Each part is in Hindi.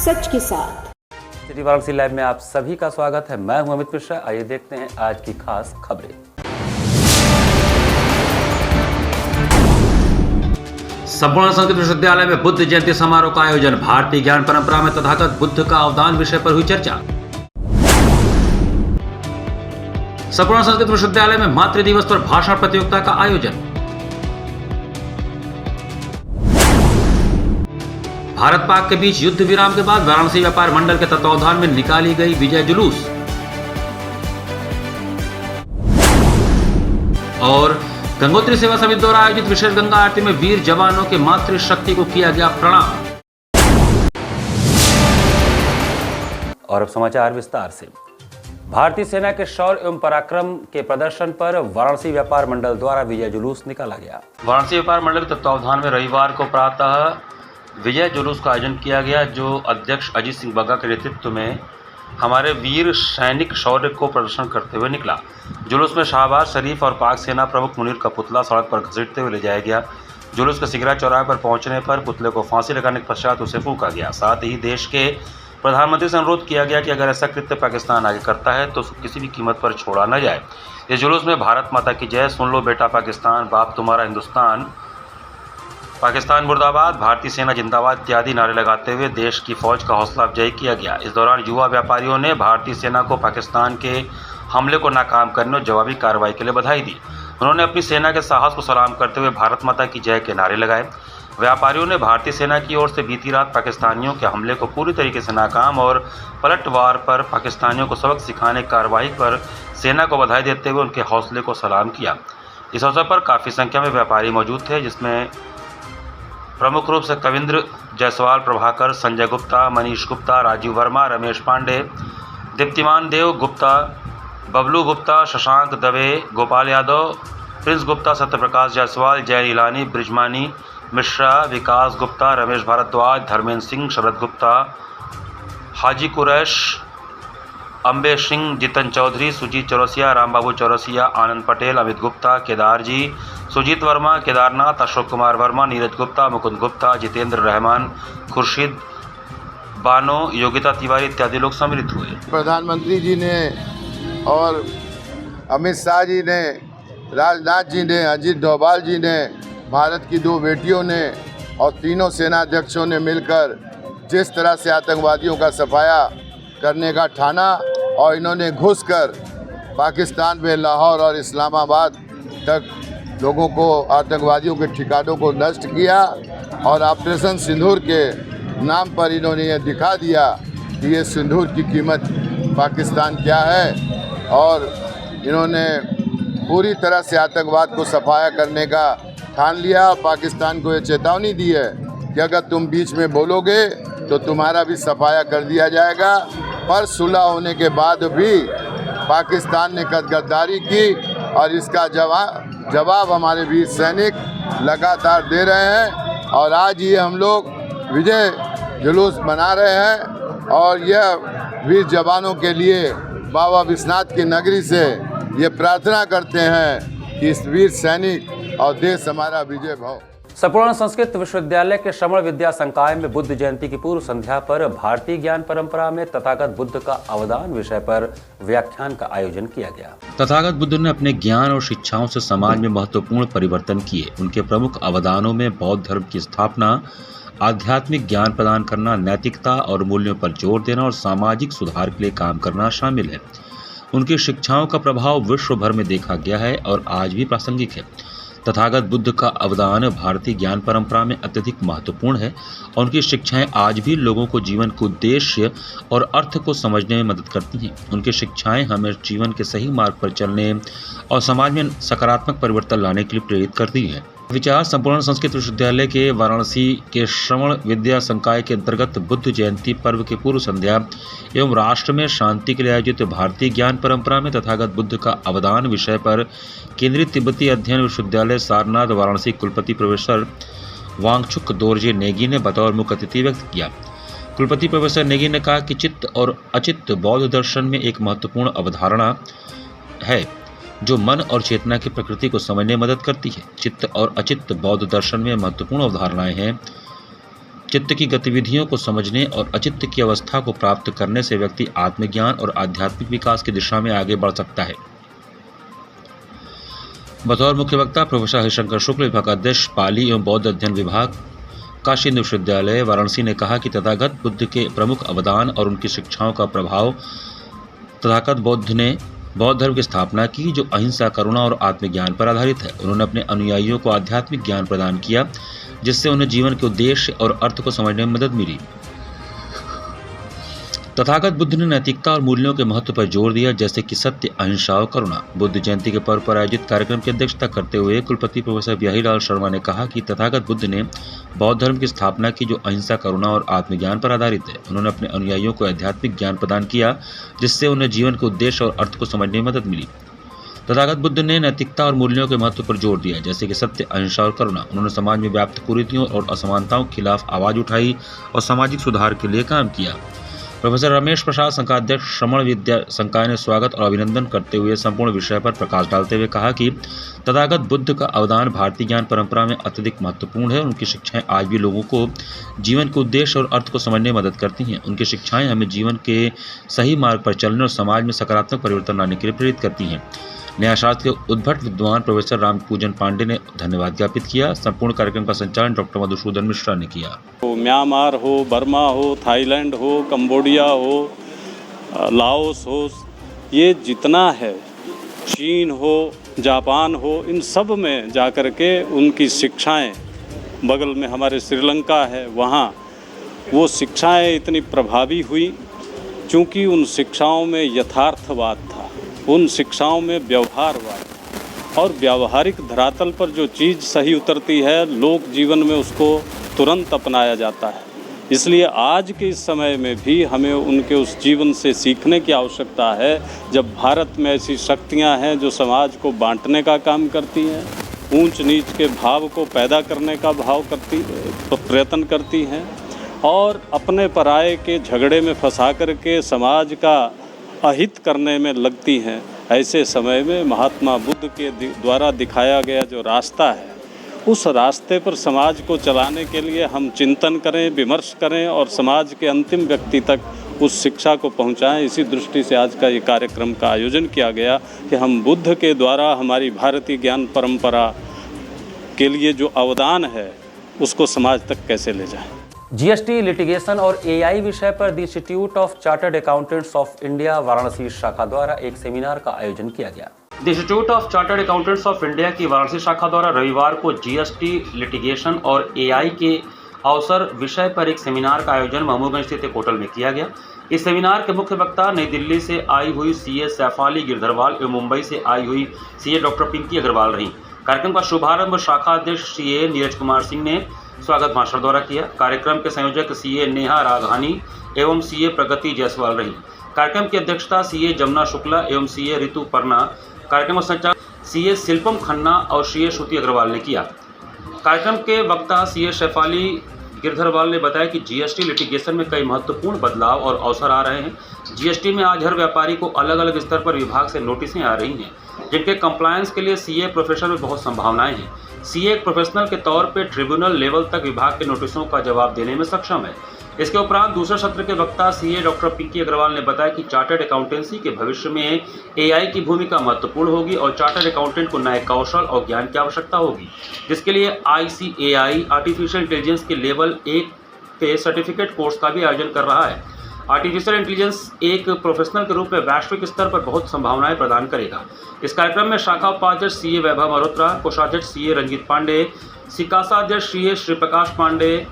सच के साथ। सिटी वाराणसी लाइव में आप सभी का स्वागत है। मैं हूं अमित मिश्रा। आइए देखते हैं आज की खास खबरें। संपूर्ण संस्कृत विश्वविद्यालय में बुद्ध जयंती समारोह का आयोजन। भारतीय ज्ञान परंपरा में तथागत बुद्ध का अवदान विषय पर हुई चर्चा। संपूर्ण संस्कृत विश्वविद्यालय में मातृ दिवस पर भाषण प्रतियोगिता का आयोजन। भारत पाक के बीच युद्ध विराम के बाद वाराणसी व्यापार मंडल के तत्वावधान में निकाली गई विजय जुलूस। और गंगोत्री सेवा समिति द्वारा आयोजित विशेष गंगा आरती में वीर जवानों के मातृशक्ति को किया गया प्रणाम। और अब समाचार विस्तार से। भारतीय सेना के शौर्य एवं पराक्रम के प्रदर्शन पर वाराणसी व्यापार मंडल द्वारा विजय जुलूस निकाला गया। वाराणसी व्यापार मंडल के तत्वावधान में रविवार को प्रातः विजय जुलूस का आयोजन किया गया, जो अध्यक्ष अजीत सिंह बग्गा के नेतृत्व में हमारे वीर सैनिक शौर्य को प्रदर्शन करते हुए निकला। जुलूस में शाहबाज शरीफ और पाक सेना प्रमुख मुनीर का पुतला सड़क पर घसीटते हुए ले जाया गया। जुलूस के सिगरा चौराहे पर पहुंचने पर पुतले को फांसी लगाने के पश्चात उसे फूंका गया। साथ ही देश के प्रधानमंत्री से अनुरोध किया गया कि अगर ऐसा कृत्य पाकिस्तान आगे करता है तो किसी भी कीमत पर छोड़ा न जाए। इस जुलूस में भारत माता की जय, सुन लो बेटा पाकिस्तान, बाप तुम्हारा हिंदुस्तान, पाकिस्तान मुर्दाबाद, भारतीय सेना जिंदाबाद इत्यादि नारे लगाते हुए देश की फौज का हौसला अफजाई किया गया। इस दौरान युवा व्यापारियों ने भारतीय सेना को पाकिस्तान के हमले को नाकाम करने और जवाबी कार्रवाई के लिए बधाई दी। उन्होंने अपनी सेना के साहस को सलाम करते हुए भारत माता की जय के नारे लगाए। व्यापारियों ने भारतीय सेना की ओर से बीती रात पाकिस्तानियों के हमले को पूरी तरीके से नाकाम और पलटवार पर पाकिस्तानियों को सबक सिखाने की कार्रवाई पर सेना को बधाई देते हुए उनके हौसले को सलाम किया। इस अवसर पर काफ़ी संख्या में व्यापारी मौजूद थे, जिसमें प्रमुख रूप से कविंद्र जायसवाल, प्रभाकर, संजय गुप्ता, मनीष गुप्ता, राजीव वर्मा, रमेश पांडे, दीप्तिमान देव गुप्ता, बबलू गुप्ता, शशांक दवे, गोपाल यादव, प्रिंस गुप्ता, सत्यप्रकाश जायसवाल, जय नीलानी, ब्रिजमानी मिश्रा, विकास गुप्ता, रमेश भारद्वाज, धर्मेंद्र सिंह, शरद गुप्ता, हाजी कुरैश, अम्बे सिंह, जितन चौधरी, सुजीत चौरसिया, रामबाबू चौरसिया, आनंद पटेल, अमित गुप्ता, केदार जी, सुजीत वर्मा, केदारनाथ, अशोक कुमार वर्मा, नीरज गुप्ता, मुकुंद गुप्ता, जितेंद्र रहमान, खुर्शीद बानो, योगिता तिवारी इत्यादि लोग सम्मिलित हुए। प्रधानमंत्री जी ने और अमित शाह जी ने, राजनाथ जी ने, अजीत डोभाल जी ने, भारत की दो बेटियों ने और तीनों सेनाध्यक्षों ने मिलकर जिस तरह से आतंकवादियों का सफाया करने का ठाना और इन्होंने घुसकर पाकिस्तान में लाहौर और इस्लामाबाद तक लोगों को, आतंकवादियों के ठिकानों को नष्ट किया और ऑपरेशन सिंदूर के नाम पर इन्होंने ये दिखा दिया कि ये सिंदूर की कीमत पाकिस्तान क्या है। और इन्होंने पूरी तरह से आतंकवाद को सफाया करने का ठान लिया। पाकिस्तान को ये चेतावनी दी है कि अगर तुम बीच में बोलोगे तो तुम्हारा भी सफाया कर दिया जाएगा। पर सुलह होने के बाद भी पाकिस्तान ने गद्दारी की और इसका जवाब हमारे वीर सैनिक लगातार दे रहे हैं। और आज ये हम लोग विजय जुलूस मना रहे हैं और यह वीर जवानों के लिए बाबा विश्वनाथ की नगरी से ये प्रार्थना करते हैं कि इस वीर सैनिक और देश हमारा विजय भव। संपूर्ण संस्कृत विश्वविद्यालय के श्रवण विद्या संकाय में बुद्ध जयंती की पूर्व संध्या पर भारतीय ज्ञान परंपरा में तथागत बुद्ध का अवदान विषय पर व्याख्यान का आयोजन किया गया। तथागत बुद्ध ने अपने ज्ञान और शिक्षाओं से समाज में महत्वपूर्ण परिवर्तन किए। उनके प्रमुख अवदानों में बौद्ध धर्म की स्थापना, आध्यात्मिक ज्ञान प्रदान करना, नैतिकता और मूल्यों पर जोर देना और सामाजिक सुधार के लिए काम करना शामिल है। उनकी शिक्षाओं का प्रभाव विश्व भर में देखा गया है और आज भी प्रासंगिक है। तथागत बुद्ध का अवदान भारतीय ज्ञान परंपरा में अत्यधिक महत्वपूर्ण है और उनकी शिक्षाएं आज भी लोगों को जीवन के उद्देश्य और अर्थ को समझने में मदद करती हैं। उनकी शिक्षाएं हमें जीवन के सही मार्ग पर चलने और समाज में सकारात्मक परिवर्तन लाने के लिए प्रेरित करती हैं। विचार संपूर्ण संस्कृत विश्वविद्यालय के वाराणसी के श्रवण विद्या संकाय के अंतर्गत बुद्ध जयंती पर्व की पूर्व संध्या एवं राष्ट्र में शांति के लिए आयोजित भारतीय ज्ञान परंपरा में तथागत बुद्ध का अवदान विषय पर केंद्रीय तिब्बती अध्ययन विश्वविद्यालय सारनाथ वाराणसी कुलपति प्रोफेसर वांगचुक दोरजे नेगी ने बतौर मुख्य अतिथि व्यक्त किया। कुलपति प्रोफेसर नेगी ने कहा कि चित्त और अचित्त बौद्ध दर्शन में एक महत्वपूर्ण अवधारणा है जो मन और चेतना की प्रकृति को समझने में मदद करती है। चित्त और अचित्त बौद्ध दर्शन में महत्वपूर्ण अवधारणाएं हैं चित्त की गतिविधियों को समझने और अचित्त की अवस्था को प्राप्त करने से व्यक्ति आत्मज्ञान और आध्यात्मिक विकास की दिशा में आगे बढ़ सकता है। बतौर मुख्य वक्ता प्रोफेसर हरिशंकर शुक्ल, विभागाध्यक्ष पाली एवं बौद्ध अध्ययन विभाग, काशी हिंदू विश्वविद्यालय वाराणसी ने कहा कि तथागत बुद्ध के प्रमुख अवदान और उनकी शिक्षाओं का प्रभाव तथागत बुद्ध ने बौद्ध धर्म की स्थापना की, जो अहिंसा, करुणा और आत्मज्ञान पर आधारित है। उन्होंने अपने अनुयायियों को आध्यात्मिक ज्ञान प्रदान किया, जिससे उन्हें जीवन के उद्देश्य और अर्थ को समझने में मदद मिली। तथागत बुद्ध ने नैतिकता और मूल्यों के महत्व पर जोर दिया, जैसे कि सत्य, अहिंसा और करुणा। बुद्ध जयंती के पर्व पर आयोजित कार्यक्रम की अध्यक्षता करते हुए कुलपति प्रोफेसर बिहारीलाल शर्मा ने कहा कि तथागत बुद्ध ने बौद्ध धर्म की स्थापना की, जो अहिंसा, करुणा और आत्मज्ञान पर आधारित है। उन्होंने अपने अनुयायियों को आध्यात्मिक ज्ञान प्रदान किया, जिससे उन्हें जीवन के उद्देश्य और अर्थ को समझने में मदद मिली। तथागत बुद्ध ने नैतिकता और मूल्यों के महत्व पर जोर दिया, जैसे कि सत्य, अहिंसा और करुणा। उन्होंने समाज में व्याप्त कुरीतियों और असमानताओं के खिलाफ आवाज उठाई और सामाजिक सुधार के लिए काम किया। प्रोफेसर रमेश प्रसाद, संकाध्यक्ष, श्रमण विद्या संकाय ने स्वागत और अभिनंदन करते हुए संपूर्ण विषय पर प्रकाश डालते हुए कहा कि तथागत बुद्ध का अवदान भारतीय ज्ञान परंपरा में अत्यधिक महत्वपूर्ण है। उनकी शिक्षाएं आज भी लोगों को जीवन के उद्देश्य और अर्थ को समझने में मदद करती हैं। उनकी शिक्षाएं हमें जीवन के सही मार्ग पर चलने और समाज में सकारात्मक परिवर्तन लाने के लिए प्रेरित करती हैं। न्यायशास्त्र के उद्भट विद्वान प्रोफेसर रामपूजन पांडे ने धन्यवाद ज्ञापित किया। संपूर्ण कार्यक्रम का संचालन डॉक्टर मधुसूदन मिश्रा ने किया। म्यांमार हो, बर्मा हो, थाईलैंड हो, कंबोडिया हो, लाओस हो, ये जितना है, चीन हो, जापान हो, इन सब में जाकर के उनकी शिक्षाएं, बगल में हमारे श्रीलंका है, वहाँ वो शिक्षाएं इतनी प्रभावी हुई, चूँकि उन शिक्षाओं में यथार्थवाद था, उन शिक्षाओं में व्यवहारवाद, और व्यावहारिक धरातल पर जो चीज़ सही उतरती है, लोक जीवन में उसको तुरंत अपनाया जाता है। इसलिए आज के इस समय में भी हमें उनके उस जीवन से सीखने की आवश्यकता है, जब भारत में ऐसी शक्तियां हैं जो समाज को बांटने का काम करती हैं, ऊंच नीच के भाव को पैदा करने का प्रयत्न करती हैं, और अपने पराये के झगड़े में फंसा करके समाज का अहित करने में लगती हैं। ऐसे समय में महात्मा बुद्ध के द्वारा दिखाया गया जो रास्ता है, उस रास्ते पर समाज को चलाने के लिए हम चिंतन करें, विमर्श करें और समाज के अंतिम व्यक्ति तक उस शिक्षा को पहुंचाएं। इसी दृष्टि से आज का ये कार्यक्रम का आयोजन किया गया कि हम बुद्ध के द्वारा हमारी भारतीय ज्ञान परंपरा के लिए जो अवदान है, उसको समाज तक कैसे ले जाएं। जीएसटी, लिटिगेशन और एआई विषय पर the institute of chartered accountants of India Varanasi शाखा द्वारा एक सेमिनार का आयोजन किया गया। The institute of chartered accountants of India की वाराणसी शाखा द्वारा रविवार को जीएसटी, लिटिगेशन और एआई के अवसर विषय पर एक सेमिनार का आयोजन महमूदगंज स्थित एक होटल में किया गया। इस सेमिनार के मुख्य वक्ता नई दिल्ली से आई हुई सीए सैफाली गिरधरवाल एवं मुंबई से आई हुई सीए डॉक्टर पिंकी अग्रवाल रही। कार्यक्रम का शुभारंभ शाखा अध्यक्ष सीए नीरज कुमार सिंह ने स्वागत भाषण द्वारा किया। कार्यक्रम के संयोजक सीए नेहा राघानी एवं सीए प्रगति जायसवाल रही। कार्यक्रम की अध्यक्षता सीए जमुना शुक्ला एवं सीए ऋतु परना, कार्यक्रम का संचालन सीए शिल्पम खन्ना और सीए श्रुति अग्रवाल ने किया। कार्यक्रम के वक्ता सीए शैफाली गिरधरवाल ने बताया कि जीएसटी लिटिगेशन में कई महत्वपूर्ण बदलाव और अवसर आ रहे हैं। जीएसटी में आज हर व्यापारी को अलग अलग स्तर पर विभाग से नोटिसें आ रही हैं, जिनके कंप्लायंस के लिए सीए प्रोफेशन में बहुत संभावनाएं हैं। सीए एक प्रोफेशनल के तौर पे ट्रिब्यूनल लेवल तक विभाग के नोटिसों का जवाब देने में सक्षम है। इसके उपरांत दूसरे सत्र के वक्ता सीए डॉक्टर पिंकी अग्रवाल ने बताया कि चार्टर्ड अकाउंटेंसी के भविष्य में एआई की भूमिका महत्वपूर्ण होगी और चार्टर्ड अकाउंटेंट को नए कौशल और ज्ञान की आवश्यकता होगी, जिसके लिए ICAI आर्टिफिशियल इंटेलिजेंस के लेवल 1 पे सर्टिफिकेट कोर्स का भी आयोजन कर रहा है। आर्टिफिशियल इंटेलिजेंस एक प्रोफेशनल के रूप में वैश्विक स्तर पर बहुत संभावनाएं प्रदान करेगा। इस कार्यक्रम में शाखा उपाध्यक्ष सीए वैभव मल्होत्रा, कोषाध्यक्ष सीए रंजीत पांडे, सिकासा अध्यक्ष सीए श्री प्रकाश पांडे,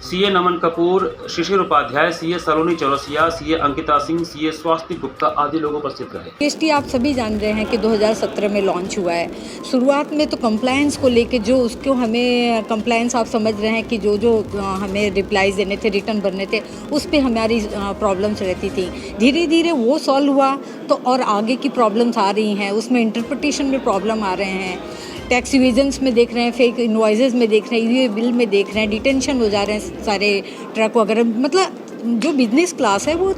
सीए नमन कपूर, शिशिर उपाध्याय, सीए सलोनी चौरसिया, सीए अंकिता सिंह, सीए स्वास्थ्य गुप्ता आदि लोग उपस्थित रहे। जीएसटी आप सभी जान रहे हैं कि 2017 में लॉन्च हुआ है। शुरुआत में तो कंप्लायंस को लेके जो उसको हमें कंप्लायंस आप समझ रहे हैं कि जो हमें रिप्लाईज देने थे, रिटर्न भरने थे, उस पर हमारी प्रॉब्लम्स रहती थी। धीरे धीरे वो सॉल्व हुआ तो और आगे की प्रॉब्लम्स आ रही हैं, उसमें इंटरप्रिटेशन में प्रॉब्लम आ रहे हैं, टैक्स इवेजन्स में देख रहे हैं, फेक इनवॉइसेस में देख रहे हैं, ये बिल में देख रहे हैं, डिटेंशन हो जा रहे हैं सारे ट्रक वगैरह। मतलब जो बिजनेस क्लास है वो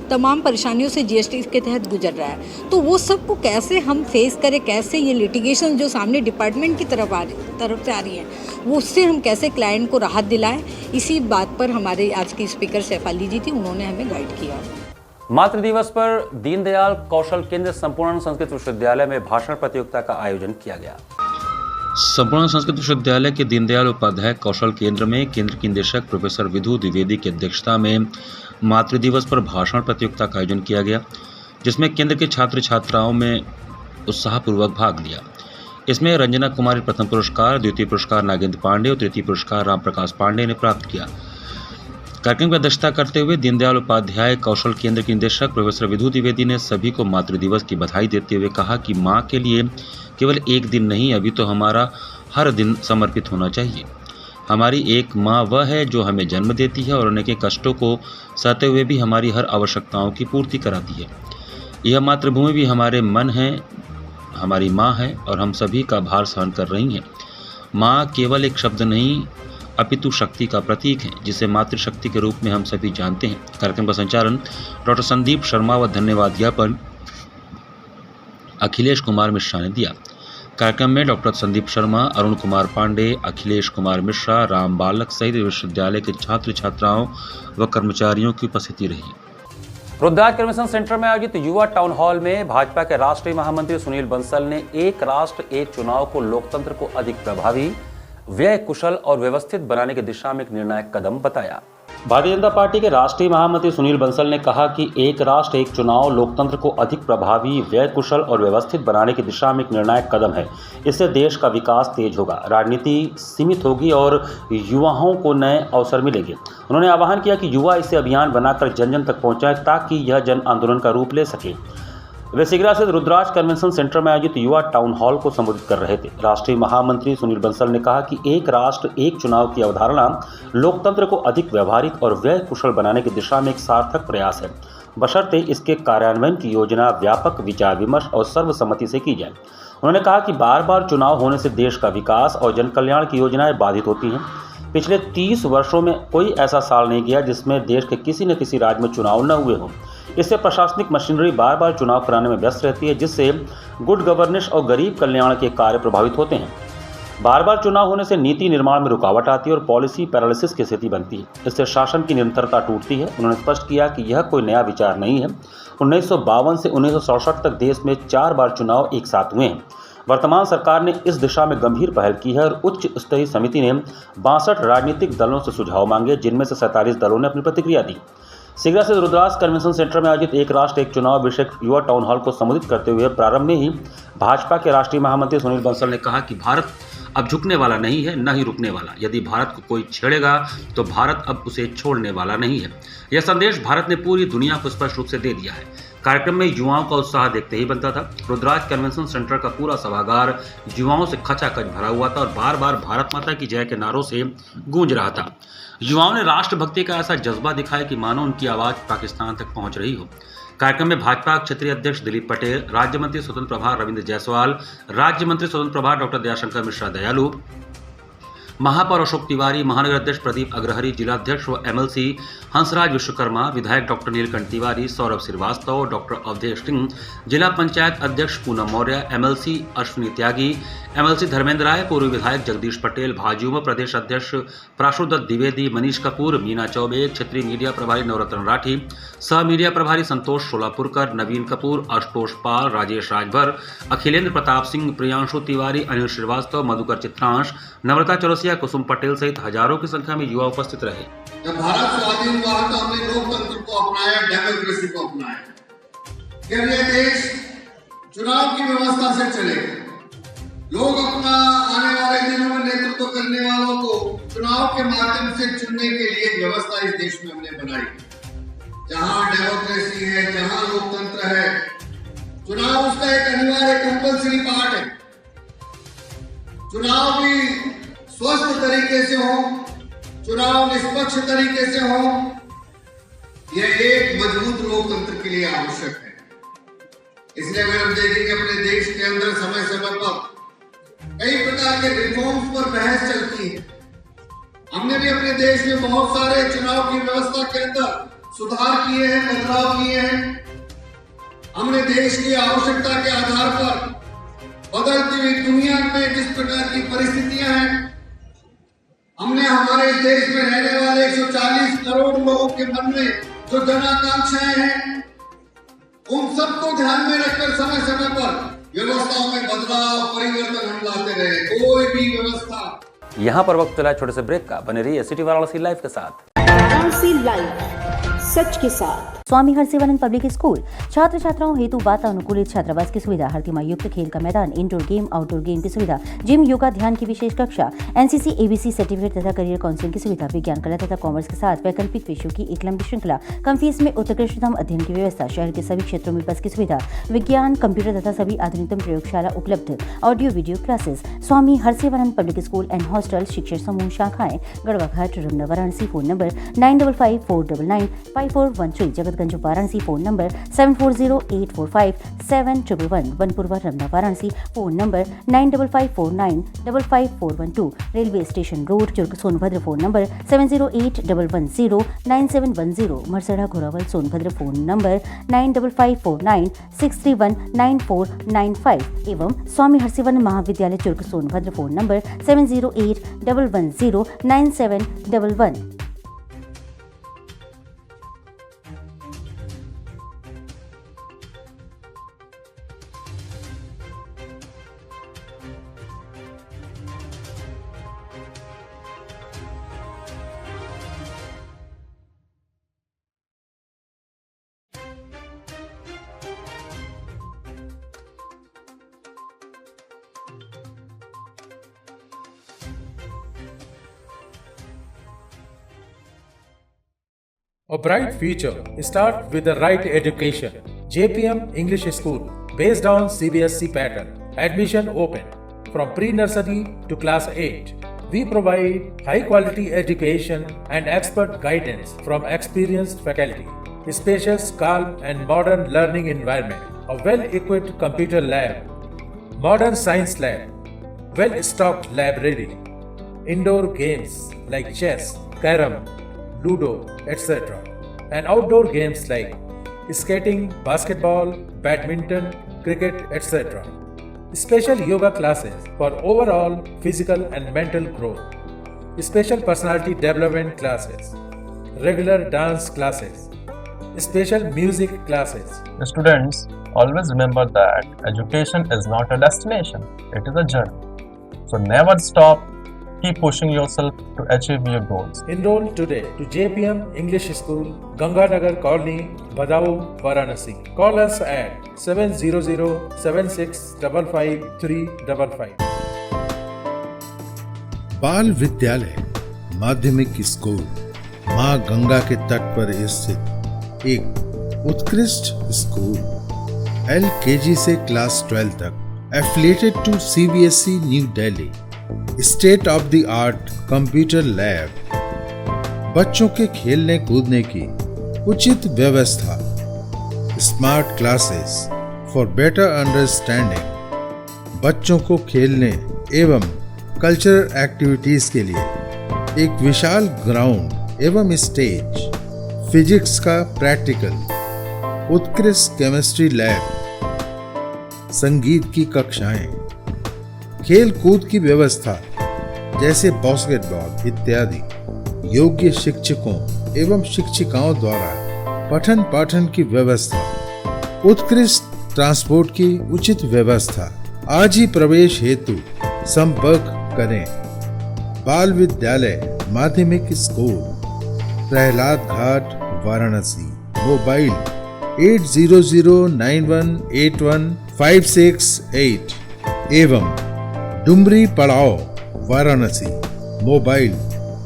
तमाम परेशानियों से जीएसटी के तहत गुजर रहा है। तो वो सबको कैसे हम फेस करें, कैसे ये लिटिगेशन जो सामने डिपार्टमेंट की तरफ से आ रही है, वो उससे हम कैसे क्लाइंट को राहत दिलाएं, इसी बात पर हमारे आज की स्पीकर सैफाली जी थी, उन्होंने हमें गाइड किया। मातृ दिवस पर दीनदयाल कौशल केंद्र संपूर्ण संस्कृत विश्वविद्यालय में भाषण प्रतियोगिता का आयोजन किया गया। संपूर्ण संस्कृत विश्वविद्यालय के दीनदयाल उपाध्याय कौशल केंद्र में केंद्र की निदेशक प्रोफेसर विधु द्विवेदी की अध्यक्षता में मातृ दिवस पर भाषण प्रतियोगिता का आयोजन किया गया, जिसमें केंद्र के छात्र छात्राओं में उत्साहपूर्वक भाग लिया। इसमें रंजना कुमारी प्रथम पुरस्कार, द्वितीय पुरस्कार नागेंद्र पांडे और तृतीय पुरस्कार राम प्रकाश पांडे ने प्राप्त किया। कार्यक्रम की अध्यक्षता करते हुए दीनदयाल उपाध्याय कौशल केंद्र के निदेशक प्रोफेसर विधु द्विवेदी ने सभी को मातृ दिवस की बधाई देते हुए कहा कि माँ के लिए केवल एक दिन नहीं, अभी तो हमारा हर दिन समर्पित होना चाहिए। हमारी एक माँ वह है जो हमें जन्म देती है और अनेक कष्टों को सहते हुए भी हमारी हर आवश्यकताओं की पूर्ति कराती है। यह मातृभूमि भी हमारे मन है, हमारी माँ है और हम सभी का भार सहन कर रही हैं। माँ केवल एक शब्द नहीं अपितु शक्ति का प्रतीक है, जिसे मातृशक्ति के रूप में हम सभी जानते हैं। कार्यक्रम का संचालन डॉक्टर संदीप शर्मा व धन्यवाद ज्ञापन अखिलेश कुमार मिश्रा ने दिया। कार्यक्रम में डॉक्टर संदीप शर्मा, अरुण कुमार पांडे, अखिलेश कुमार मिश्रा, राम बालक सहित विश्वविद्यालय के छात्र छात्राओं व कर्मचारियों की उपस्थिति रही। रुद्राज कन्वेंशन सेंटर में आयोजित युवा टाउन हॉल में भाजपा के राष्ट्रीय महामंत्री सुनील बंसल ने एक राष्ट्र एक चुनाव को लोकतंत्र को अधिक प्रभावी, व्यय कुशल और व्यवस्थित बनाने की दिशा में एक निर्णायक कदम बताया। भारतीय जनता पार्टी के राष्ट्रीय महामंत्री सुनील बंसल ने कहा कि एक राष्ट्र एक चुनाव लोकतंत्र को अधिक प्रभावी, व्यय कुशल और व्यवस्थित बनाने की दिशा में एक निर्णायक कदम है। इससे देश का विकास तेज होगा, राजनीति सीमित होगी और युवाओं को नए अवसर मिलेंगे। उन्होंने आह्वान किया कि युवा इसे अभियान बनाकर जन जन तक पहुंचाएं ताकि यह जन आंदोलन का रूप ले सके। वे सिगरा स्थित रुद्राज कन्वेंशन सेंटर में आयोजित युवा टाउन हॉल को संबोधित कर रहे थे। राष्ट्रीय महामंत्री सुनील बंसल ने कहा कि एक राष्ट्र एक चुनाव की अवधारणा लोकतंत्र को अधिक व्यवहारिक और व्यय कुशल बनाने की दिशा में एक सार्थक प्रयास है, बशर्ते इसके कार्यान्वयन की योजना व्यापक विचार विमर्श और सर्वसम्मति से की जाए। उन्होंने कहा कि बार बार चुनाव होने से देश का विकास और जन कल्याण की योजनाएं बाधित होती हैं। पिछले 30 वर्षों में कोई ऐसा साल नहीं गया जिसमें देश के किसी न किसी राज्य में चुनाव न हुए हों। इससे प्रशासनिक मशीनरी बार बार चुनाव कराने में व्यस्त रहती है, जिससे गुड गवर्नेंस और गरीब कल्याण के कार्य प्रभावित होते हैं। बार बार चुनाव होने से नीति निर्माण में रुकावट आती है और पॉलिसी पैरालिसिस की स्थिति बनती है। इससे शासन की निरंतरता टूटती है। उन्होंने स्पष्ट किया कि यह कोई नया विचार नहीं है। 1952 से 1967 तक देश में 4 बार चुनाव एक साथ हुए हैं। वर्तमान सरकार ने इस दिशा में गंभीर पहल की है और उच्च स्तरीय समिति ने 62 राजनीतिक दलों से सुझाव मांगे, जिनमें से 47 दलों ने अपनी प्रतिक्रिया दी। सिगरा से रुद्राज कन्वेंशन सेंटर में आयोजित एक राष्ट्र एक चुनाव विषय युवा टाउन हॉल को संबोधित करते हुए प्रारंभ में ही भाजपा के राष्ट्रीय महामंत्री सुनील बंसल ने कहा कि भारत अब झुकने वाला नहीं है, न ही रुकने वाला। यदि भारत को कोई छेड़ेगा तो भारत अब उसे छोड़ने वाला नहीं है। यह संदेश भारत ने पूरी दुनिया को स्पष्ट रूप से दे दिया है। कार्यक्रम में युवाओं का उत्साह देखते ही बनता था। रुद्राज कन्वेंशन सेंटर का पूरा सभागार युवाओं से खचाखच भरा हुआ था और बार बार भारत माता की जय के नारों से गूंज रहा था। युवाओं ने राष्ट्रभक्ति का ऐसा जज्बा दिखाया कि मानो उनकी आवाज़ पाकिस्तान तक पहुंच रही हो। कार्यक्रम में भाजपा क्षेत्रीय अध्यक्ष दिलीप पटेल, राज्य मंत्री स्वतंत्र प्रभार रविंद्र जायसवाल, राज्य मंत्री स्वतंत्र प्रभार डॉक्टर दयाशंकर मिश्रा दयालु, महापौर अशोक तिवारी, महानगर अध्यक्ष प्रदीप अग्रहरी, जिलाध्यक्ष व एमएलसी हंसराज विश्वकर्मा, विधायक डॉक्टर नीलकंठ तिवारी, सौरभ श्रीवास्तव, डॉक्टर अवधेश सिंह, जिला पंचायत अध्यक्ष पूनम मौर्य, एमएलसी अश्विनी त्यागी, एमएलसी धर्मेंद्र राय, पूर्व विधायक जगदीश पटेल, भाजयुमो प्रदेश अध्यक्ष प्राशुदत्त द्विवेदी, मनीष कपूर, मीना चौबे, क्षेत्रीय मीडिया प्रभारी नवरत्न राठी, सह मीडिया प्रभारी संतोष सोलापुरकर, नवीन कपूर, आशुतोष पाल, राजेश राजभर, अखिलेंद्र प्रताप सिंह, प्रियांशु तिवारी, अनिल श्रीवास्तव, मधुकर चित्रांश, नम्रता चौरसिया, कुसुम पटेल सहित हजारों की संख्या में युवा उपस्थित रहे। जब भारत स्वाधीन हुआ तो हमने लोकतंत्र को अपनाया, डेमोक्रेसी को अपनाया। जब यह देश चुनाव की व्यवस्था से चलेगा, लोग अपना आने वाले दिनों में नेतृत्व करने वालों को चुनाव के माध्यम से चुनने के लिए व्यवस्था इस देश में हमने बनाई। जहां डेमोक्रेसी है, जहां लोकतंत्र है, चुनाव उसका एक अनिवार्य कंपल्सरी पार्ट है। चुनाव भी स्वस्थ तरीके से हो, चुनाव निष्पक्ष तरीके से हो, यह एक मजबूत लोकतंत्र के लिए आवश्यक है। इसलिए अगर हम देखेंगे अपने देश के अंदर समय समय पर कई प्रकार के रिफॉर्म्स पर बहस चलती है। हमने भी अपने देश में बहुत सारे चुनाव की व्यवस्था के अंदर सुधार किए हैं, बदलाव किए हैं। हमने देश की आवश्यकता के आधार पर बदलती हुई दुनिया में जिस प्रकार की परिस्थितियां हैं, हमने हमारे देश में रहने वाले 140 करोड़ लोगों के मन में जो जन आकांक्षाएं हैं, उन सबको ध्यान में रखकर समय समय पर व्यवस्थाओं में बदलाव, परिवर्तन हम लाते रहे। कोई भी व्यवस्था। यहाँ पर वक्त चला छोटे से ब्रेक का। बने रहिए सिटी वाराणसी लाइव के साथ। वाराणसी लाइव, सच के साथ। स्वामी हरसिवानंद पब्लिक स्कूल छात्र छात्राओं हेतु वातानुकूलित छात्रावास की सुविधा, हर युक्त खेल का मैदान, इंडोर गेम आउटडोर गेम की सुविधा, जिम, योगा, ध्यान की विशेष कक्षा, एनसीसी एबीसी सर्टिफिकेट तथा करियर काउंसलिंग की सुविधा, विज्ञान कला तथा कॉमर्स के साथ वैकल्पिक विषयों की एक लंबी श्रृंखला, कम फीस में उत्कृष्टतम अध्ययन की व्यवस्था, शहर के सभी क्षेत्रों में बस की सुविधा, विज्ञान, कंप्यूटर तथा सभी आधुनिकतम प्रयोगशाला उपलब्ध, audio video classes. Swami Harsivanand public school and hostel, शिक्षण समूह शाखाएं Garhwa Ghat, Ramna, Varanasi. Phone number 9554995413, Jagatganj Varanasi. Phone number 7408457111, Banpurwa, Ramna, Varanasi. Phone number 9554955412, railway station road, Churk, Sonbhadra. Phone number 7081109710, Marsara, Ghorawal, Sonbhadra. Phone number 955496319495 एवं स्वामी हरसिवानंद महाविद्यालय, Churk, Sonbhadra. Phone number 7081109711। A bright future starts with the right education. JPM English School, based on CBSE pattern. Admission open from pre-nursery to class 8. We provide high-quality education and expert guidance from experienced faculty. Spacious, calm and modern learning environment. A well-equipped computer lab. Modern science lab. Well-stocked library. Indoor games like chess, carom, Ludo, etc. And outdoor games like skating, basketball, badminton, cricket, etc. Special yoga classes for overall physical and mental growth. Special personality development classes. Regular dance classes. Special music classes. The students always remember that education is not a destination, it is a journey. So never stop. Keep pushing yourself to achieve your goals. Enroll today to JPM English School, Ganganagar Colony, Badaun, Varanasi. Call us at 700-7655-355. बाल विद्यालय माध्यमिक स्कूल मां गंगा के तट पर स्थित एक उत्कृष्ट स्कूल, LKG से क्लास 12 तक, affiliated to CBSE New Delhi. State of the art computer lab, बच्चों के खेलने कूदने की उचित व्यवस्था, smart classes for better understanding, बच्चों को खेलने एवं कल्चरल एक्टिविटीज के लिए एक विशाल ग्राउंड एवं स्टेज, फिजिक्स का प्रैक्टिकल, उत्कृष्ट केमिस्ट्री लैब, संगीत की कक्षाएं, खेल कूद की व्यवस्था जैसे बास्केटबॉल इत्यादि, योग्य शिक्षकों एवं शिक्षिकाओं द्वारा पठन पाठन की व्यवस्था, उत्कृष्ट ट्रांसपोर्ट की उचित व्यवस्था। आज ही प्रवेश हेतु संपर्क करें। बाल विद्यालय माध्यमिक स्कूल, प्रहलाद घाट, वाराणसी। मोबाइल 8009181568 एवं डुमरी पड़ाव, वाराणसी। मोबाइल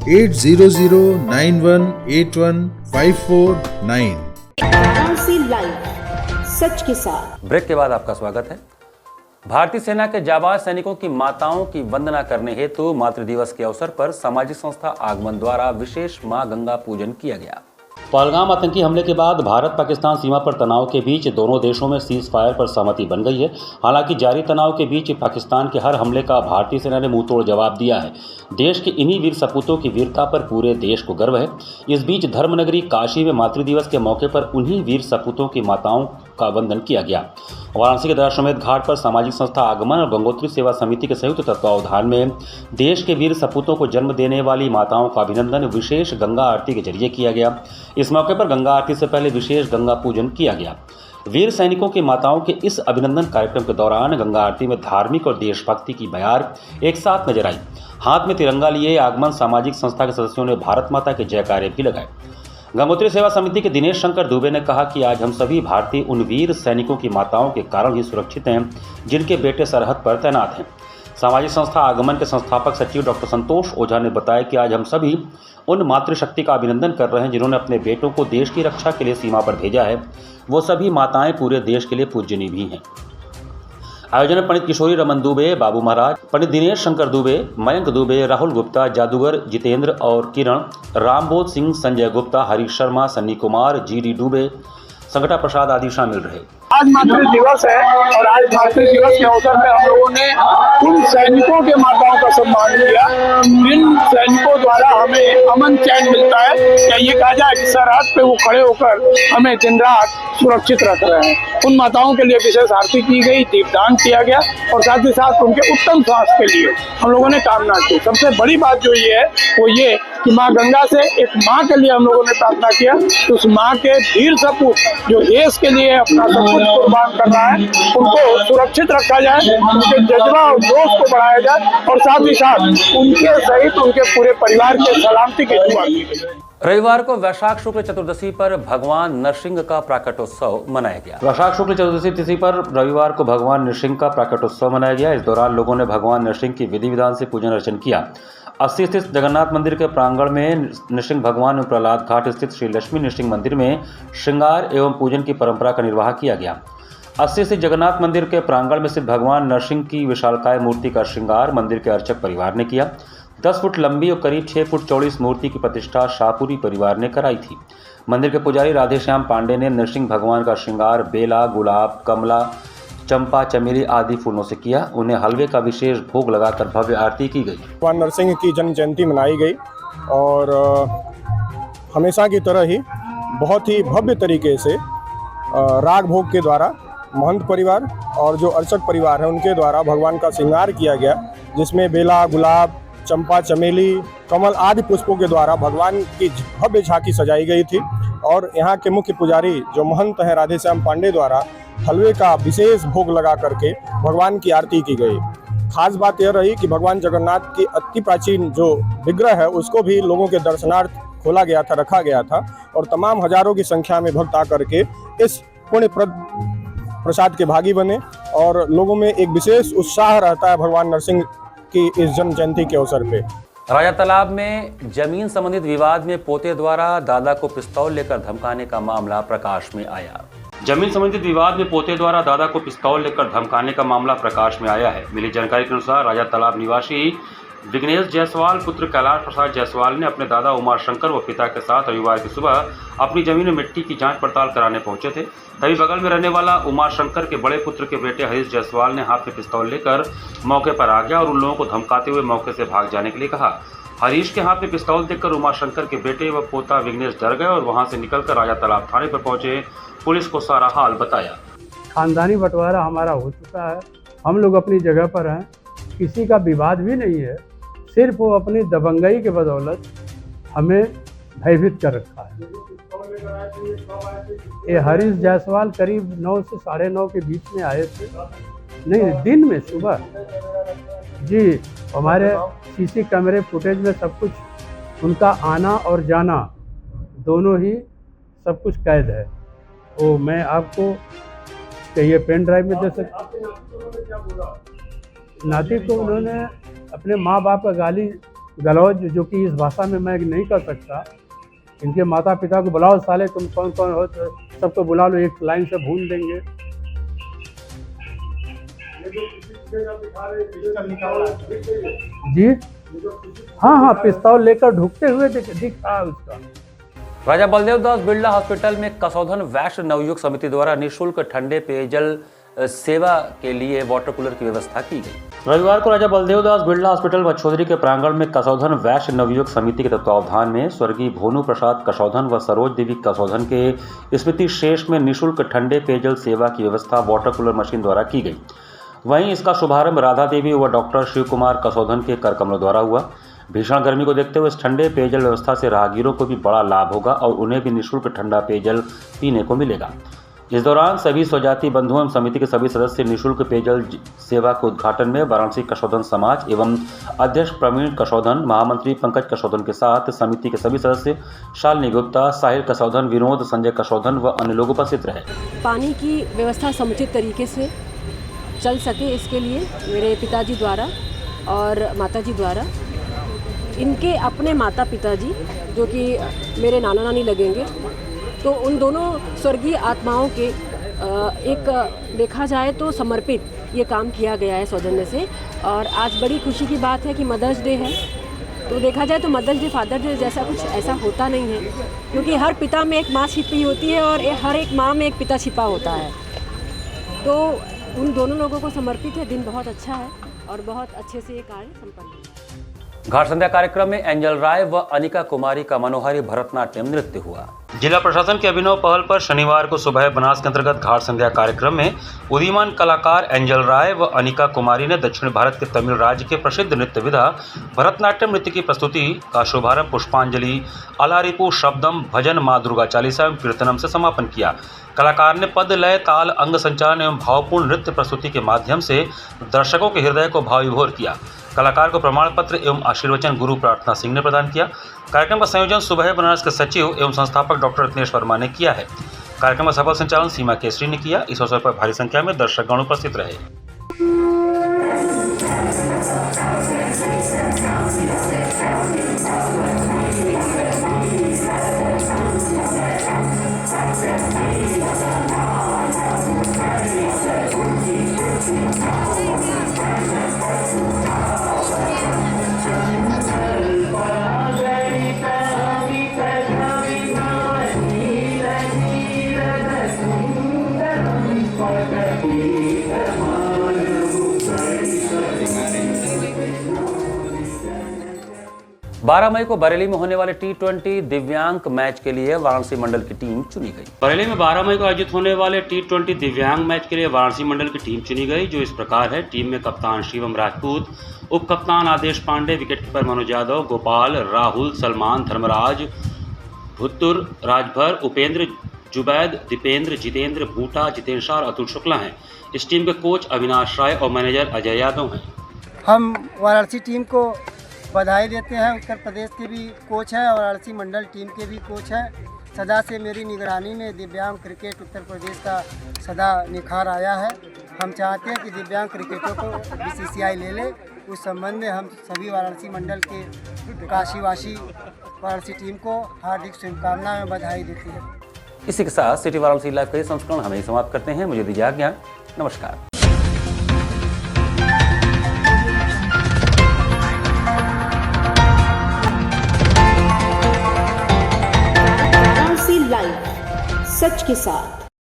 8009181549। वाराणसी लाइव, सच के साथ। ब्रेक के बाद आपका स्वागत है। भारतीय सेना के जाबाज सैनिकों की माताओं की वंदना करने हेतु मातृ दिवस के अवसर पर सामाजिक संस्था आगमन द्वारा विशेष मां गंगा पूजन किया गया। पहलगाम आतंकी हमले के बाद भारत पाकिस्तान सीमा पर तनाव के बीच दोनों देशों में सीज फायर पर सहमति बन गई है। हालांकि जारी तनाव के बीच पाकिस्तान के हर हमले का भारतीय सेना ने मुंहतोड़ जवाब दिया है। देश के इन्हीं वीर सपूतों की वीरता पर पूरे देश को गर्व है। इस बीच धर्मनगरी काशी में मातृ दिवस के मौके पर उन्हीं वीर सपूतों की माताओं का वंदन किया गया। वाराणसी के दशाश्वमेध घाट पर सामाजिक संस्था आगमन और गंगोत्री सेवा समिति के संयुक्त तत्वावधान में देश के वीर सपूतों को जन्म देने वाली माताओं का अभिनंदन विशेष गंगा आरती के जरिए किया गया। इस मौके पर गंगा आरती से पहले विशेष गंगा पूजन किया गया। वीर सैनिकों की माताओं के इस अभिनंदन कार्यक्रम के दौरान गंगा आरती में धार्मिक और देशभक्ति की बयार एक साथ नजर आई। हाथ में तिरंगा लिए आगमन सामाजिक संस्था के सदस्यों ने भारत माता के जयकारे भी लगाए। गंगोत्री सेवा समिति के दिनेश शंकर दुबे ने कहा कि आज हम सभी भारतीय उन वीर सैनिकों की माताओं के कारण ही सुरक्षित हैं जिनके बेटे सरहद पर तैनात हैं। सामाजिक संस्था आगमन के संस्थापक सचिव डॉक्टर संतोष ओझा ने बताया कि आज हम सभी उन मातृशक्ति का अभिनंदन कर रहे हैं जिन्होंने अपने बेटों को देश की रक्षा के लिए सीमा पर भेजा है। वो सभी माताएं पूरे देश के लिए पूज्यनीय भी हैं। आयोजन में पंडित किशोरी रमन दुबे, बाबू महाराज, पंडित दिनेश शंकर दुबे, मयंक दुबे, राहुल गुप्ता, जादूगर जितेंद्र और किरण, रामबोध सिंह, संजय गुप्ता, हरीश शर्मा, सन्नी कुमार, जीडी दुबे, संगठा प्रसाद आदि शामिल रहे। आज मातृ दिवस है और आज मातृ दिवस के अवसर पर हम लोगों ने उन सैनिकों के माताओं का सम्मान किया जिन सैनिकों द्वारा हमें अमन चैन मिलता है। क्या ये कहा जाए कि सरहद पे वो खड़े होकर हमें दिन रात सुरक्षित रख रहे हैं। उन माताओं के लिए विशेष आरती की गई, दीपदान किया गया और साथ ही साथ उनके उत्तम स्वास्थ्य के लिए हम लोगों ने कामना की। सबसे बड़ी बात जो ये है वो ये कि माँ गंगा से एक माँ के लिए हम लोगों ने प्रार्थना किया तो उस माँ के वीर सपूत जो देश के लिए अपना सब कुछ कुर्बान कर रहा है उनको सुरक्षित रखा जाए, उनके जज्बा और जोश को बढ़ाया जाए और साथ ही साथ उनके सहित उनके पूरे परिवार के सलामती की दुआ की गई। रविवार को वैशाख शुक्ल चतुर्दशी पर भगवान नरसिंह का प्राकटोत्सव मनाया गया। वैशाख शुक्ल चतुर्दशी तिथि पर रविवार को भगवान नरसिंह का प्राकटोत्सव मनाया गया। इस दौरान लोगों ने भगवान नरसिंह की विधि विधान से पूजन अर्चन किया। अस्सी स्थित जगन्नाथ मंदिर के प्रांगण में नरसिंह भगवान और प्रहलाद घाट स्थित श्री लक्ष्मी नरसिंह मंदिर में श्रृंगार एवं पूजन की परंपरा का निर्वाह किया गया। 80 स्थित जगन्नाथ मंदिर के प्रांगण में स्थित भगवान नरसिंह की विशालकाय मूर्ति का श्रृंगार मंदिर के अर्चक परिवार ने किया। 10 फुट लंबी और करीब 6 फुट चौड़ी इस मूर्ति की प्रतिष्ठा शाहपुरी परिवार ने कराई थी। मंदिर के पुजारी राधेश्याम पांडे ने नरसिंह भगवान का श्रृंगार बेला, गुलाब, कमला, चंपा, चमेली आदि फूलों से किया। उन्हें हलवे का विशेष भोग लगाकर भव्य आरती की गई। भगवान नरसिंह की जन्म जयंती मनाई गई और हमेशा की तरह ही बहुत ही भव्य तरीके से राग भोग के द्वारा महंत परिवार और जो अर्चक परिवार है उनके द्वारा भगवान का श्रृंगार किया गया, जिसमें बेला, गुलाब, चंपा, चमेली, कमल आदि पुष्पों के द्वारा भगवान की भव्य झांकी सजाई गई थी। और यहाँ के मुख्य पुजारी जो महंत हैं राधेश्याम पांडे द्वारा हलवे का विशेष भोग लगा करके भगवान की आरती की गई। खास बात यह रही कि भगवान जगन्नाथ की अति प्राचीन जो विग्रह है उसको भी लोगों के दर्शनार्थ खोला गया था, रखा गया था और तमाम हजारों की संख्या में भक्त आकर के इस पुण्य प्रसाद के भागी बने और लोगों में एक विशेष उत्साह रहता है भगवान नरसिंह की इस जन्म जयंती के अवसर पे। राजा तालाब में जमीन संबंधित विवाद में पोते द्वारा दादा को पिस्तौल लेकर धमकाने का मामला प्रकाश में आया। जमीन संबंधित विवाद में पोते द्वारा दादा को पिस्तौल लेकर धमकाने का मामला प्रकाश में आया है। मिली जानकारी के अनुसार राजा तालाब निवासी विघ्नेश जायसवाल पुत्र कैलाश प्रसाद जायसवाल ने अपने दादा उमा शंकर व पिता के साथ रविवार की सुबह अपनी जमीन में मिट्टी की जांच पड़ताल कराने पहुंचे थे। तभी बगल में रहने वाला उमा शंकर के बड़े पुत्र के बेटे हरीश जायसवाल ने हाथ में पिस्तौल लेकर मौके पर आ गया और उन लोगों को धमकाते हुए मौके से भाग जाने के लिए कहा। हरीश के हाथ में पिस्तौल देखकर उमा शंकर के बेटे व पोता विघ्नेश डर गए और वहां से निकलकर राजा तालाब थाने पर पहुंचे। पुलिस को सारा हाल बताया। खानदानी बंटवारा हमारा हो चुका है, हम लोग अपनी जगह पर हैं, किसी का विवाद भी नहीं है, सिर्फ वो अपनी दबंगई के बदौलत हमें भयभीत कर रखा है। ये हरीश जायसवाल करीब 9 से 9:30 के बीच में आए थे, नहीं दिन में सुबह जी। हमारे सीसी कैमरे फुटेज में सब कुछ उनका आना और जाना दोनों ही सब कुछ कैद है। तो मैं आपको ये पेन ड्राइव में दे सकता। नाती को उन्होंने अपने माँ बाप का गाली गलौज जो कि इस भाषा में मैं नहीं कर सकता, इनके माता पिता को बुलाओ, साले तुम कौन कौन हो, तो सबको बुला लो, एक लाइन से भून देंगे। जी हाँ, पिस्तौल लेकर ढुकते हुए दिख रहा है उसका। राजा बलदेव दास बिरला हॉस्पिटल में कसौधन वैश्य नवयुग समिति द्वारा निःशुल्क ठंडे पेयजल सेवा के लिए वाटर कूलर की व्यवस्था की गई। रविवार को राजा बलदेव दास बिरला हॉस्पिटल मछोदरी के प्रांगण में कसौधन वैश्य नवयुग समिति के तत्वावधान में स्वर्गीय भोनू प्रसाद कसौधन व सरोज देवी कसौधन के स्मृति शेष में निःशुल्क ठंडे पेयजल सेवा की व्यवस्था वाटर कूलर मशीन द्वारा की गई। वहीं इसका शुभारंभ राधा देवी व डॉक्टर शिव कुमार कसौधन के कर कमलों द्वारा हुआ। भीषण गर्मी को देखते हुए इस ठंडे पेयजल व्यवस्था से राहगीरों को भी बड़ा लाभ होगा और उन्हें भी निःशुल्क ठंडा पेयजल पीने को मिलेगा। इस दौरान सभी स्वजाति बंधुओं एवं समिति के सभी सदस्य निःशुल्क पेयजल सेवा के उद्घाटन में वाराणसी कसौधन समाज एवं अध्यक्ष प्रवीण कसौधन, महामंत्री पंकज कसौधन के साथ समिति के सभी सदस्य शालिनी गुप्ता, साहिल कसौधन, विनोद, संजय कसौधन व अन्य लोग उपस्थित रहे। पानी की व्यवस्था समुचित तरीके से चल सके इसके लिए मेरे पिताजी द्वारा और माताजी द्वारा, इनके अपने माता पिताजी जो कि मेरे नाना नानी लगेंगे, तो उन दोनों स्वर्गीय आत्माओं के एक देखा जाए तो समर्पित ये काम किया गया है सौजन्य से। और आज बड़ी खुशी की बात है कि मदर्स डे है, तो देखा जाए तो मदर्स डे फादर डे जैसा कुछ ऐसा होता नहीं है, क्योंकि हर पिता में एक माँ छिपी होती है और हर एक माँ में एक पिता छिपा होता है। तो उन दोनों लोगों को समर्पित है। दिन बहुत अच्छा है और बहुत अच्छे से ये कार्य संपन्न है। घाट संध्या कार्यक्रम में एंजल राय व अनिका कुमारी का मनोहारी भरतनाट्यम नृत्य हुआ। जिला प्रशासन के अभिनव पहल पर शनिवार को सुबह बनास के अंतर्गत घाट संध्या कार्यक्रम में उदीयमान कलाकार एंजल राय व अनिका कुमारी ने दक्षिण भारत के तमिल राज्य के प्रसिद्ध नृत्य विधा भरतनाट्यम नृत्य की प्रस्तुति का शुभारंभ पुष्पांजलि, अलारिपु, शब्दम, भजन, माँ दुर्गा चालीसा एवं कीर्तनम से समापन किया। कलाकार ने पद, लय, ताल, अंग संचालन एवं भावपूर्ण नृत्य प्रस्तुति के माध्यम से दर्शकों के हृदय को भावविभोर किया। कलाकार को प्रमाण पत्र एवं आशीर्वचन गुरु प्रार्थना सिंह ने प्रदान किया। कार्यक्रम का संयोजन सुबह बनारस के सचिव एवं संस्थापक डॉक्टर रत्नेश वर्मा ने किया है। कार्यक्रम का सफल संचालन सीमा केसरी ने किया। इस अवसर पर भारी संख्या में दर्शकगण उपस्थित रहे। बारह मई को बरेली में होने वाले T20 दिव्यांग मैच के लिए वाराणसी मंडल की टीम चुनी गई। बरेली में 12 मई को आयोजित होने वाले T20 दिव्यांग मैच के लिए वाराणसी मंडल की टीम चुनी गई, जो इस प्रकार है। टीम में कप्तान शिवम राजपूत, उप कप्तान आदेश पांडे, विकेटकीपर मनोज यादव, गोपाल, राहुल, सलमान, धर्मराज, भुत्तुर, राजभर, उपेंद्र, जुबैद, दीपेंद्र, जितेंद्र, बूटा, जितेंद्र शाह और अतुल शुक्ला हैं। इस टीम के कोच अविनाश राय और मैनेजर अजय यादव हैं। हम वाराणसी टीम को बधाई देते हैं। उत्तर प्रदेश के भी कोच हैं और वाराणसी मंडल टीम के भी कोच हैं। सदा से मेरी निगरानी में दिव्यांग क्रिकेट उत्तर प्रदेश का सदा निखार आया है। हम चाहते हैं कि दिव्यांग क्रिकेटरों को BCCI ले ले। उस संबंध में हम सभी वाराणसी मंडल के काशीवासी वाराणसी टीम को हार्दिक शुभकामनाएं और बधाई देते हैं। इसी के साथ सिटी वाराणसी लाइव का ये संस्करण हम ही समाप्त करते हैं। मुझे दीजिए आज्ञा। नमस्कार। लाइव सच के साथ।